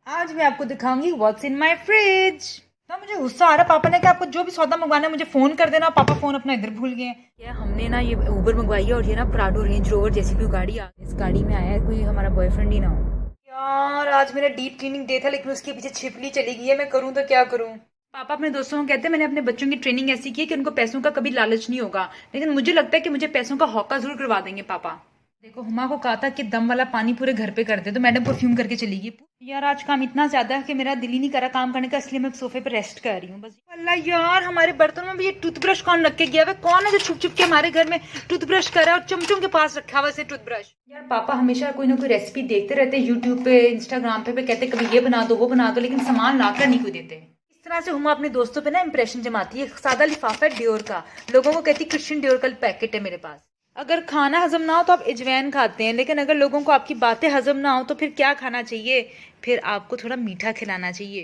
आज मैं आपको दिखाऊंगी व्हाट्स इन माय फ्रिज। तो मुझे गुस्सा आ रहा पापा ने कि आपको जो भी सौदा मंगवाना है मुझे फोन कर देना। पापा फोन अपना इधर भूल गए हैं। ये हमने ना ये उबर मंगवाई है और ये ना प्राडो रेंज रोवर जैसी कोई गाड़ी आ इस गाड़ी में आया है, कोई हमारा बॉयफ्रेंड ही ना हो। यार आज मेरा डीप क्लीनिंग डे था लेकिन उसके पीछे छिपली चली गई है। मैं करूँ तो क्या करूँ। पापा अपने दोस्तों को कहते हैं मैंने अपने बच्चों की ट्रेनिंग ऐसी की है कि उनको पैसों का कभी लालच नहीं होगा, लेकिन मुझे लगता है कि मुझे पैसों का हौका जरूर करवा देंगे पापा। देखो हुमा को कहा था कि दम वाला पानी पूरे घर पे कर दे तो मैडम परफ्यूम करके चली गई। यार आज काम इतना ज्यादा है कि मेरा दिल ही नहीं करा काम करने का, इसलिए मैं सोफे पे रेस्ट कर रही हूँ बस। अल्लाह यार हमारे बर्तनों में भी ये टूथब्रश कौन रख के गया है? कौन है जो छुप छुप के हमारे घर में टूथब्रश कर रहा है और चमचों के पास रखा हुआ है टूथब्रश। यार पापा हमेशा कोई ना कोई रेसिपी देखते रहते हैं यूट्यूब पे इंस्टाग्राम पे कहते कभी ये बना दो वो बना दो, लेकिन सामान लाकर नहीं कोई देते। इस तरह से हुमा अपने दोस्तों पे ना इंप्रेशन जमाती है। सादा लिफाफा है डियोर का, लोगों को कहती क्रिश्चियन डियोर का पैकेट है मेरे पास। अगर खाना हजम ना हो तो आप अजवैन खाते हैं, लेकिन अगर लोगों को आपकी बातें हजम ना हो तो फिर क्या खाना चाहिए? फिर आपको थोड़ा मीठा खिलाना चाहिए।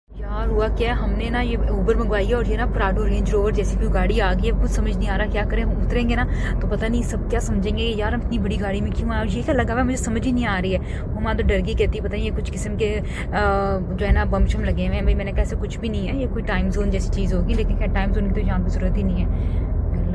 यार हुआ क्या, हमने ना ये उबर मंगवाई है और ये ना प्राडो रेंज रोवर जैसी कोई गाड़ी आ गई है। कुछ समझ नहीं आ रहा क्या करें। हम उतरेंगे ना तो पता नहीं सब क्या समझेंगे, यार हम इतनी बड़ी गाड़ी में क्यों आए और ये क्या लगा हुआ है मुझे समझ ही नहीं आ रही है। हुमा तो डर गई, कहती है पता नहीं ये कुछ किस्म के जो है ना बम शम लगे हुए हैं। भाई मैंने कहा ऐसा कुछ भी नहीं है, ये कोई टाइम जोन जैसी चीज़ होगी, लेकिन क्या टाइम जोन की तो यहाँ पर जरूरत ही नहीं है।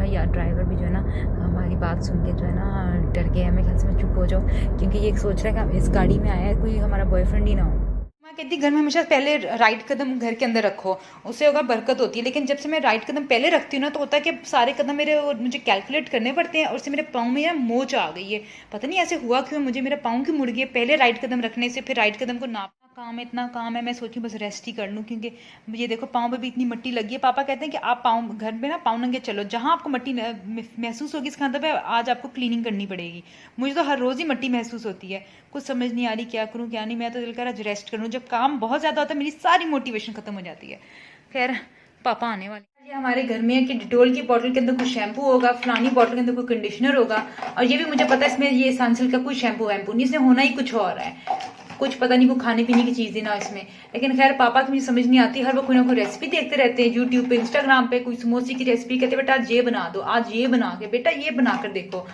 यार ड्राइवर भी जो है ना हमारी बात सुन के जो है ना डर गया है। मैं ख्याल से मैं चुप हो जाऊँ, क्योंकि ये सोच रहा है कि इस गाड़ी में आया है कोई हमारा बॉयफ्रेंड ही ना हो। मैं कहती घर में हमेशा पहले राइट कदम घर के अंदर रखो, उससे होगा बरकत होती है। लेकिन जब से मैं राइट कदम पहले रखती हूँ ना तो होता है कि सारे कदम मेरे मुझे कैलकुलेट करने पड़ते हैं और उससे मेरे पाँव में यार मोच आ गई है। पता नहीं ऐसे हुआ क्यों, मुझे मेरा पाँव क्यों मुड़ गया पहले राइट कदम रखने से। फिर राइट कदम को नापना काम है, इतना काम है। मैं सोची बस रेस्ट ही कर लूँ, क्योंकि ये देखो पाँव पे भी इतनी मिट्टी लगी है। पापा कहते हैं कि आप पाँव घर में ना पाँव नंगे चलो, जहाँ आपको मिट्टी महसूस होगी इसका मतलब है आज आपको क्लीनिंग करनी पड़ेगी। मुझे तो हर रोज़ ही मिट्टी महसूस होती है। कुछ समझ नहीं आ रही क्या करूँ क्या नहीं। मैं तो दिल कर आज रेस्ट करूँ। जब काम बहुत ज़्यादा होता है मेरी सारी मोटिवेशन खत्म हो जाती है। खैर पापा आने वाले। ये हमारे घर में है कि डिटोल की बोतल के अंदर कोई शैम्पू होगा, फलानी बोतल के अंदर कोई कंडीशनर होगा, और ये भी मुझे पता है इसमें ये एसेंशियल का कोई शैम्पू वैम्पू नहीं, इसमें होना ही कुछ और है। कुछ पता नहीं कोई खाने पीने की चीज़ है ना इसमें। लेकिन खैर पापा की मुझे समझ नहीं आती, हर वो कोई ना कोई रेसिपी देखते रहते हैं यूट्यूब पे इंस्टाग्राम पे। कोई समोसे की रेसिपी कहते बेटा आज ये बना दो, आज ये बना के बेटा ये बना कर देखो।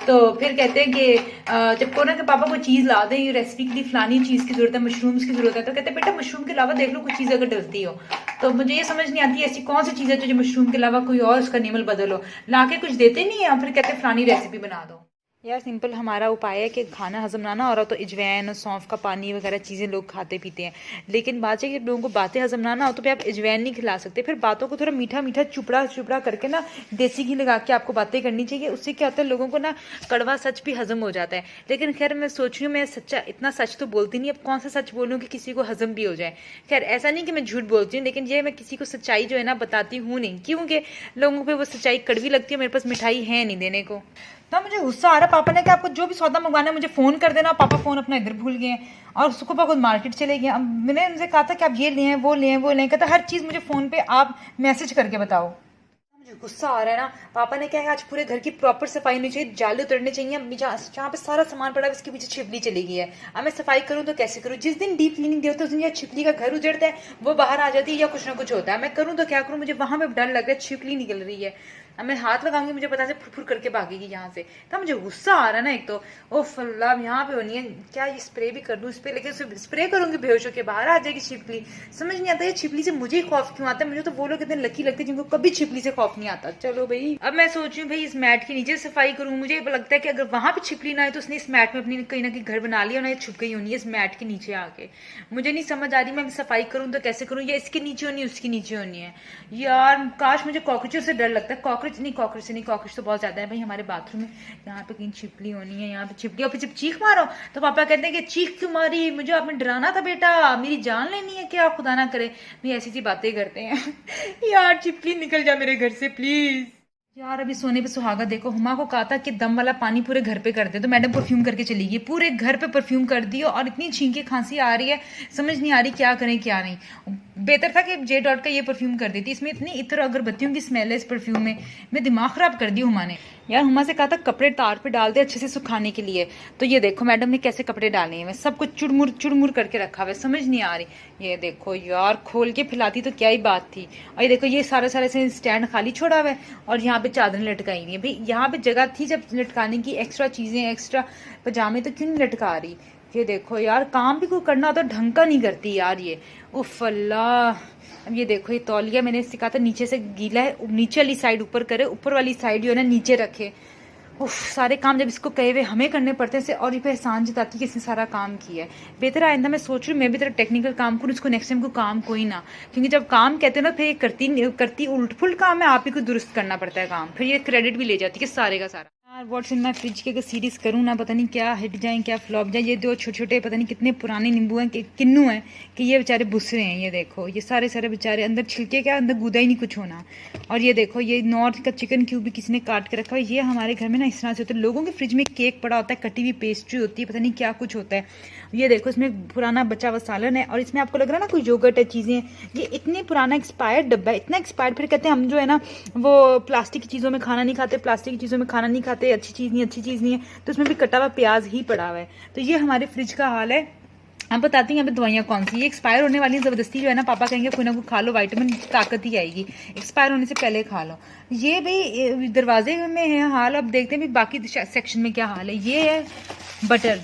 तो फिर कहते हैं कि जब को ना कि पापा कोई चीज़ ला दें ये रेसिपी के लिए फलानी चीज़ की जरूरत है, मशरूम्स की जरूरत है, तो कहते हैं बेटा मशरूम के अलावा देख लो कुछ चीज़ अगर डलती हो। तो मुझे ये समझ नहीं आती ऐसी कौन सी चीज़ है जो मशरूम के अलावा कोई और उसका नेमल बदलो। ला के कुछ देते नहीं है और फिर कहते फलानी रेसिपी बना दो। यार सिंपल हमारा उपाय है कि खाना हजम ना ना हो रहा तो अजवैन और सौंफ का पानी वगैरह चीज़ें लोग खाते पीते हैं, लेकिन बात है कि लोगों को बातें हजम ना ना हो तो फिर आप अजवैन नहीं खिला सकते। फिर बातों को थोड़ा मीठा मीठा चुपड़ा चुपड़ा करके ना देसी घी लगा के आपको बातें करनी चाहिए। उससे क्या होता है लोगों को ना कड़वा सच भी हजम हो जाता है। लेकिन खैर मैं सोच रही हूँ मैं सच्चा इतना सच तो बोलती नहीं, अब कौन सा सच बोलूँ कि किसी को हजम भी हो जाए। खैर ऐसा नहीं कि मैं झूठ बोलती हूँ, लेकिन ये मैं किसी को सच्चाई जो है ना बताती हूँ नहीं, क्योंकि लोगों को वो सच्चाई कड़वी लगती है। मेरे पास मिठाई है नहीं देने को। तो मुझे गुस्सा आ रहा पापा ने कि आपको जो भी सौदा मंगवाना है मुझे फोन कर देना। पापा फोन अपना इधर भूल गए हैं और उसको पापा खुद मार्केट चले गए। अब मैंने उनसे कहा था कि आप ये लें वो लें वो लें, कहता हर चीज़ मुझे फोन पे आप मैसेज करके बताओ। मुझे गुस्सा आ रहा है ना। पापा ने क्या है आज पूरे घर की प्रॉपर सफाई होनी चाहिए, जाले उतरने चाहिए। जहाँ पे सारा सामान पड़ा है उसके पीछे छिपली चली गई है। अब मैं सफाई करूँ तो कैसे करूँ? जिस दिन डीप क्लीनिंग डे होता है उस दिन या छिपली का घर उजड़ता है वो बाहर आ जाती है या कुछ ना कुछ होता है। मैं करूँ तो क्या करूँ? मुझे वहां पे डर लग रहा है छिपली निकल रही है। अब मैं हाथ लगाऊंगी मुझे पता है फुर करके भागेगी यहाँ से। तब मुझे गुस्सा आ रहा है ना। एक तो ओह अल्लाह यहाँ पे होनी है क्या, ये स्प्रे भी कर दूँ इस पर, लेकिन स्प्रे करूंगी बेहोश होकर बाहर आ जाएगी छिपली। समझ नहीं आता ये छिपली से मुझे खौफ क्यों आता है। मुझे तो वो लोग इतने लकी लगते हैं जिनको कभी छिपली से खौफ नहीं आता। चलो भाई अब मैं सोच रही हूँ भाई इस मैट के नीचे सफाई करूँ। मुझे लगता है कि अगर वहां पे छिपली ना है तो उसने इस मैट में अपनी कहीं ना कहीं घर बना लिया, ना छुप गई होनी है इस मैट के नीचे आके। मुझे नहीं समझ आ रही मैं सफाई करूँ तो कैसे करूँ, या इसके नीचे होनी है उसके नीचे होनी है। यार काश मुझे कॉकरोचों से डर लगता है। कॉकरोच नहीं, कॉकरोच से नहीं, कॉकरोच तो बहुत ज्यादा है भाई हमारे बाथरूम में। यहाँ पे कहीं छिपली होनी है, यहाँ पे छिपली। और फिर जब चीख मारो तो पापा कहते हैं कि चीख क्यों मारी, मुझे आपने डराना था बेटा, मेरी जान लेनी है क्या, खुदा ना करे। भाई ऐसी सी बातें करते हैं। यार छिपली निकल जा मेरे घर से प्लीज। यार अभी सोने पे सुहागा। देखो हुमा को कहा था कि दम वाला पानी पूरे घर पे कर दे तो मैडम परफ्यूम करके चली गई, पूरे घर पे परफ्यूम कर दी और इतनी छींके खांसी आ रही है समझ नहीं आ रही क्या करें क्या नहीं। बेहतर था कि जे डॉट का ये परफ्यूम कर देती, इसमें इतनी इत्र अगरबत्तियों की स्मेल है इस परफ्यूम में। मैं दिमाग खराब कर दी हुमा ने। यार हुमा से कहा था कपड़े तार पे डाल दे अच्छे से सुखाने के लिए, तो ये देखो मैडम ने कैसे कपड़े डाले हैं, सब कुछ चुड़मुड़ करके रखा हुआ है, समझ नहीं आ रही। ये देखो यार खोल के फैलाती तो क्या ही बात थी। और ये देखो ये सारे सारे से स्टैंड खाली छोड़ा हुआ है और यहाँ पे चादरें लटकाई हुई है। भाई यहाँ पे जगह थी जब लटकाने की एक्स्ट्रा चीजें एक्स्ट्रा पजामे, तो क्यों नहीं लटका रही। ये देखो यार, काम भी कोई करना होता ढंग का नहीं करती यार ये। उफ अल्लाह। अब ये देखो, ये तौलिया मैंने सिखा था नीचे से गीला है, नीचे वाली साइड ऊपर करे, ऊपर वाली साइड जो है ना नीचे रखे। उफ, सारे काम जब इसको कहे हुए हमें करने पड़ते हैं और ये पे एहसान जताती कि इसने सारा काम किया है। बेहतर आइंदा मैं सोच रही हूँ मैं भी तेरा टेक्निकल काम करूँ, इसको नेक्स्ट टाइम को काम कोई ना, क्योंकि जब काम कहते हैं ना फिर ये करती उल्ट पुल्ट काम है, आप ही को दुरुस्त करना पड़ता है काम, फिर ये क्रेडिट भी ले जाती है सारे का सारा। यार व्हाट्स इन माय फ्रिज की अगर सीरीज करूँ ना, पता नहीं क्या हिट जाए क्या फ्लॉप जाए। ये दो छोटे छोटे पता नहीं कितने पुराने नींबू हैं कि किन्नू हैं कि ये बेचारे बुसरे हैं। ये देखो ये सारे सारे बेचारे अंदर छिलके क्या, अंदर गूदा ही नहीं कुछ होना। और ये देखो ये नॉर्थ का चिकन क्यूब भी किसी ने काट के रखा है। ये हमारे घर में ना इस तरह से होता है, लोगों के फ्रिज में केक पड़ा होता है, कटी हुई पेस्ट्री होती है, पता नहीं क्या कुछ होता है। ये देखो इसमें पुराना बचा हुआ सालन है और इसमें आपको लग रहा है ना कोई योगर्ट है चीज़ें। ये इतने पुराना एक्सपायर्ड डब्बा है, इतना एक्सपायर्ड। फिर कहते हैं हम जो है ना वो प्लास्टिक की चीज़ों में खाना नहीं खाते, प्लास्टिक की चीज़ों में खाना नहीं खाते, अच्छी चीज़ नहीं है। तो उसमें भी कटा हुआ प्याज ही पड़ा हुआ है। तो ये हमारे फ्रिज का हाल है। हम बताती हैं यहाँ पे दवाइयाँ कौन सी ये एक्सपायर होने वाली है, जबरदस्ती जो है ना पापा कहेंगे कोई ना कोई खा लो, विटामिन ताकत ही आएगी, एक्सपायर होने से पहले खा लो। ये भाई दरवाजे में है हाल। अब देखते हैं बाकी सेक्शन में क्या हाल है। ये है बटर,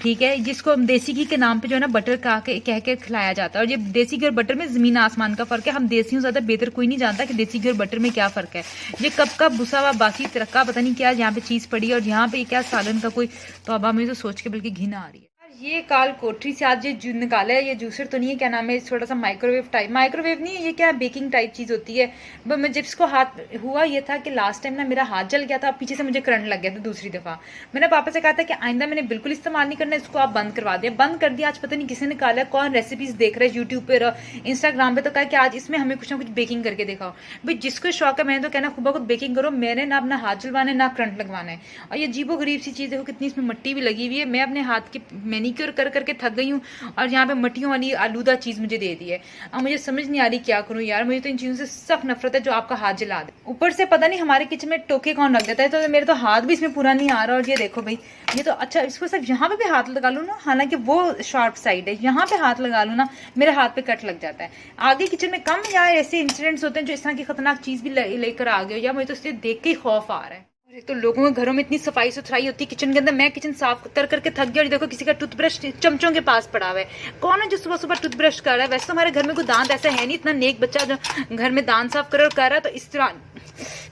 ठीक है, जिसको हम देसी घी के नाम पे जो है ना बटर कह के खिलाया जाता है। और ये देसी घी और बटर में जमीन आसमान का फर्क है। हम देसियों ज्यादा बेहतर कोई नहीं जानता कि देसी घी और बटर में क्या फर्क है। ये कब का भुसा हुआ बासी तरक्का पता नहीं क्या यहाँ पे चीज पड़ी है, और यहाँ पे क्या सालन का कोई तौबा, मुझे तो सोच के बल्कि घिन आ रही है। ये काल कोठरी से आज ये निकाला है, ये जूसर तो नहीं है, क्या नाम है, छोटा सा माइक्रोवेव टाइप, माइक्रोवेव नहीं है ये, क्या बेकिंग टाइप चीज होती है। मैं जब इसको हाथ हुआ ये था कि लास्ट टाइम ना मेरा हाथ जल गया था, पीछे से मुझे करंट लग गया था दूसरी दफा। मैंने पापा से कहा था कि आइंदा मैंने बिल्कुल इस्तेमाल नहीं करना, इसको आप बंद करवा दिया, बंद कर दिया। आज पता नहीं किसने निकाला, कौन रेसिपीज देख रहे हैं यूट्यूब पे इंस्टाग्राम पे, तो कहा कि आज इसमें हमें कुछ ना कुछ बेकिंग करके दिखाओ। भाई जिसको शौक है मैंने तो कहना खुद बेकिंग करो, मैंने ना अपना हाथ जलवाना है ना करंट लगवाना है। और ये अजीबो गरीब सी चीज देखो कितनी इसमें मट्टी भी लगी हुई है। मैं अपने हाथ की मैनिक्योर कर करके थक गई हूँ और यहाँ पे मट्टियों वाली आलूदा चीज मुझे दे दी है। अब मुझे समझ नहीं आ रही क्या करूँ यार, मुझे तो इन चीजों से सख्त नफरत है जो आपका हाथ जला दे। ऊपर से पता नहीं हमारे किचन में टोके कौन रख देता है, तो मेरे तो हाथ भी इसमें पूरा नहीं आ रहा। और ये देखो भाई, ये तो अच्छा, इसको सिर्फ यहाँ पे भी हाथ लगा लूँ ना, हालांकि वो शार्प साइड है, यहाँ पे हाथ लगा लूँ ना मेरे हाथ पे कट लग जाता है। आगे किचन में कम या ऐसे इंसिडेंट्स होते हैं जो इस तरह की खतरनाक चीज भी लेकर आ गए, या मुझे तो इससे देख के ही खौफ आ रहा है। एक तो लोगों के घरों में इतनी सफाई सुथराई होती है किचन के अंदर, मैं किचन साफ कर करके थक गया। और देखो किसी का टूथब्रश चमचों के पास पड़ा हुआ है, कौन है जो सुबह सुबह टूथब्रश कर रहा है। वैसे तो हमारे घर में कोई दांत ऐसा है नहीं, इतना नेक बच्चा जो घर में दांत साफ कर रहा है, तो इस तरह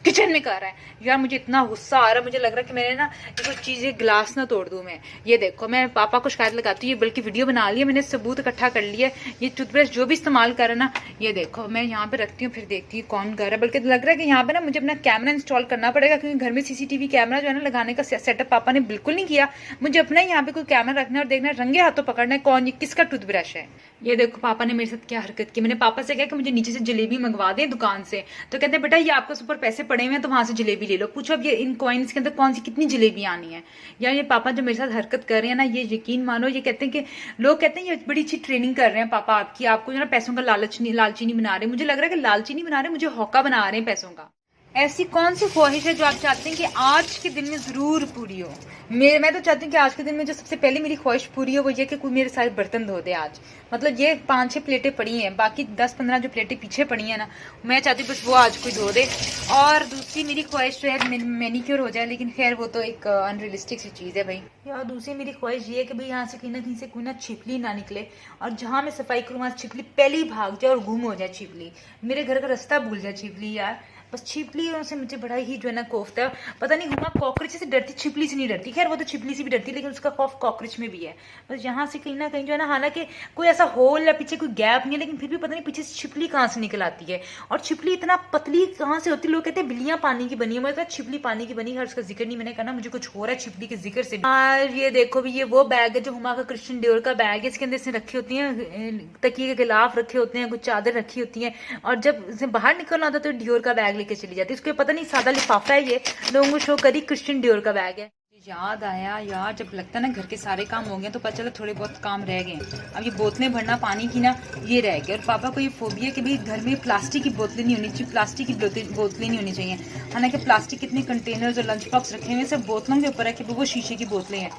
किचन में कर रहा है। यार मुझे इतना गुस्सा आ रहा है, मुझे लग रहा है कि मैंने ना ये कुछ चीजें गिलास ना तोड़ दूं मैं। ये देखो मैं पापा को शिकायत लगाती हूँ, ये बल्कि वीडियो बना लिया मैंने, सबूत इकट्ठा कर लिया। ये टूथब्रश जो भी इस्तेमाल कर रहा है ना, ये देखो मैं यहाँ पे रखती हूँ, फिर देखती हूँ कौन कर रहा है। बल्कि लग रहा है कि यहाँ पे ना मुझे अपना कैमरा इंस्टॉल करना पड़ेगा, क्योंकि घर में सीसीटीवी कैमरा जो है ना लगाने का सेटअप पापा ने बिल्कुल नहीं किया। मुझे अपना यहाँ पे कोई कैमरा रखना है और देखना है, रंगे हाथों पकड़ना है कौन ये किसका टूथब्रश है। ये देखो पापा ने मेरे साथ क्या हरकत की। मैंने पापा से कहा कि मुझे नीचे से जलेबी मंगवा दें दुकान से, तो कहते बेटा ये आपके ऊपर पैसे पड़े हुए हैं तो वहां से जलेबी ले लो। पूछो अब ये इन कॉइन्स के अंदर कौन सी कितनी जलेबी आनी है। यार ये पापा जो मेरे साथ हरकत कर रहे हैं ना, ये यकीन मानो, ये कहते हैं कि लोग कहते हैं ये बड़ी अच्छी ट्रेनिंग कर रहे हैं पापा आपकी, आपको जो ना पैसों का लालची नहीं बना रहे। मुझे लग रहा है कि लालची नहीं बना रहे, मुझे हौका बना रहे हैं पैसों का। ऐसी कौन सी ख्वाहिश है जो आप चाहते हैं कि आज के दिन में जरूर पूरी हो। मैं तो चाहती हूँ कि आज के दिन में जो सबसे पहले मेरी ख्वाहिश पूरी हो वो ये कि कोई मेरे सारे बर्तन धो दे आज। मतलब ये 5-6 प्लेटें पड़ी हैं, बाकी 10-15 जो प्लेटें पीछे पड़ी हैं ना, मैं चाहती हूँ बस वो आज कोई धो दे। और दूसरी मेरी ख्वाहिश जो है मैनिक्योर हो जाए, लेकिन खैर वो तो एक अनरियलिस्टिक सी चीज़ है भाई। और दूसरी मेरी ख्वाहिश ये है कि भाई यहाँ से कहीं ना कहीं से कोई ना छिपली ना निकले, और जहाँ मैं सफाई करूँ वहाँ छिपली पहले ही भाग जाए और गुम हो जाए छिपली, मेरे घर का रास्ता भूल जाए छिपली। यार बस छिपलियों से मुझे बड़ा ही जो है ना कोफ्ता है। पता नहीं हुआ कॉकरोच से डरती, छिपली से नहीं डरती। खैर वो तो छिपली से भी डरती, लेकिन उसका खौफ कॉकरोच में भी है। बस यहाँ से कहीं ना कहीं जो है ना, हालांकि कोई ऐसा होल या पीछे कोई गैप नहीं है, लेकिन फिर भी पता नहीं पीछे से छिपली कहाँ से निकल आती है। और छिपली इतना पतली कहाँ से होती है, लोग कहते हैं बिल्लियाँ पानी की बनी है, मतलब छिपली पानी की बनी है। उसका जिक्र नहीं मैंने करना, मुझे कुछ हो रहा है छिपली के जिक्र से। और ये देखो भी, ये वो बैग है जो हुमा का क्रिश्चियन डियोर का बैग है। इसके अंदर इसने रखी होती है तकिए के गिलाफ रखे होते हैं, कुछ चादर रखी होती है, और जब इसे बाहर निकलना होता है तो डियोर का बैग लेके चली जाती है। उसके पता नहीं सादा लिफाफा है, ये लोगों को शो करी क्रिश्चियन डियोर का बैग है। याद आया यार, जब लगता है ना घर के सारे काम हो गए तो पता चला थोड़े बहुत काम रह गए। अब ये बोतलें भरना पानी की ना, ये रह गया। और पापा को ये फोबिया कि भाई घर में प्लास्टिक की बोतलें नहीं होनी चाहिए, प्लास्टिक की बोतलें नहीं होनी चाहिए। हालांकि प्लास्टिक कितने कंटेनर्स और लंच बॉक्स रखे हुए सब बोतलों के ऊपर है कि वो शीशे की बोतलें हैं।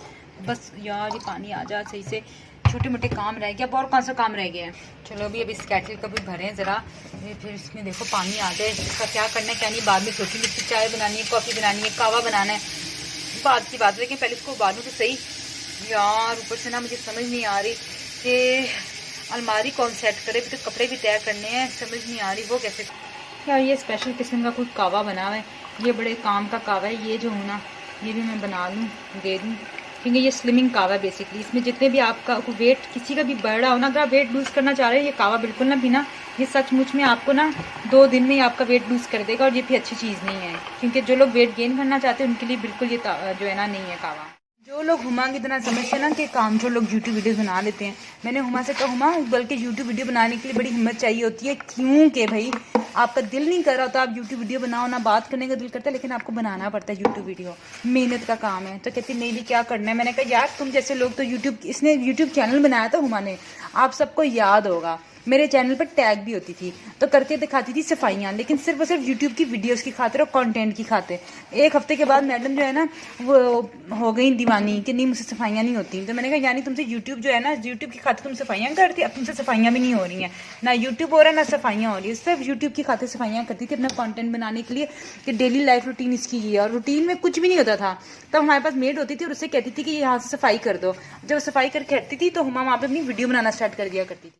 बस यार ये पानी आ जा सही से, छोटे मोटे काम रह गया। और कौन सा काम रह गया है, चलो अभी इस कैटल का भी भरें ज़रा, फिर इसमें देखो पानी आ जाए। इसका क्या करना है क्या नहीं बाद में सोचेंगे। चाय बनानी है, कॉफ़ी बनानी है, कावा बनाना है, बात की बात, लेकिन पहले इसको उबालूँ तो सही। यार ऊपर से ना मुझे समझ नहीं आ रही कि अलमारी कौन सेट करे, भी तो कपड़े भी तय करने हैं, समझ नहीं आ रही वो कैसे। यार ये स्पेशल किस्म का कोई कावा बना हुआ है, ये बड़े काम का कावा है। ये जो हूँ ना ये भी मैं बना लूँ, दे दूँ, क्योंकि ये स्लिमिंग कावा है बेसिकली। इसमें जितने भी आपका वेट किसी का भी बढ़ रहा हो ना, अगर आप वेट लूज़ करना चाह रहे हैं, ये कावा बिल्कुल ना पीना। ये सचमुच में आपको ना 2 दिन में ही आपका वेट लूज़ कर देगा, और ये भी अच्छी चीज़ नहीं है, क्योंकि जो लोग वेट गेन करना चाहते हैं उनके लिए बिल्कुल ये जो है ना नहीं है कावा। जो लोग हुमा की तरह समझते हैं ना कि काम जो लोग यूट्यूब वीडियोस बना लेते हैं, मैंने हुमा से कहा हुमा बल्कि यूट्यूब वीडियो बनाने के लिए बड़ी हिम्मत चाहिए होती है, क्योंकि भाई आपका दिल नहीं कर रहा तो आप यूट्यूब वीडियो बनाओ ना, बात करने का दिल करता है लेकिन आपको बनाना पड़ता है यूट्यूब वीडियो, मेहनत का काम है। तो कहती नहीं भी क्या करना है। मैंने कहा यार तुम जैसे लोग तो इसने यूट्यूब चैनल बनाया था हुमा ने, आप सबको याद होगा, मेरे चैनल पर टैग भी होती थी, तो करके दिखाती थी सफाइयाँ, लेकिन सिर्फ और सिर्फ यूट्यूब की वीडियोस की खातिर और कंटेंट की खातिर। 1 हफ्ते के बाद मैडम जो है ना वो हो गई दीवानी कि नहीं मुझसे सफाइयाँ नहीं होती। तो मैंने कहा यानी तुमसे यूट्यूब जो है ना, यूट्यूब की खातिर तुम सफाइयाँ करती, अब तुमसे सफाइयाँ भी नहीं हो रही हैं, ना यूट्यूब हो रहा है ना सफाइयाँ हो रही है, सिर्फ यूट्यूब की खातिर सफाइयाँ करती थी अपना कॉन्टेंट बनाने के लिए, कि डेली लाइफ रूटीन इसकी ये है। और रूटीन में कुछ भी नहीं होता था। तब हमारे पास मेड होती थी और उससे कहती थी कि यहाँ से सफाई कर दो, जब सफाई करके हटती थी तो हुमा वहाँ पर अपनी वीडियो बनाना स्टार्ट कर दिया करती थी।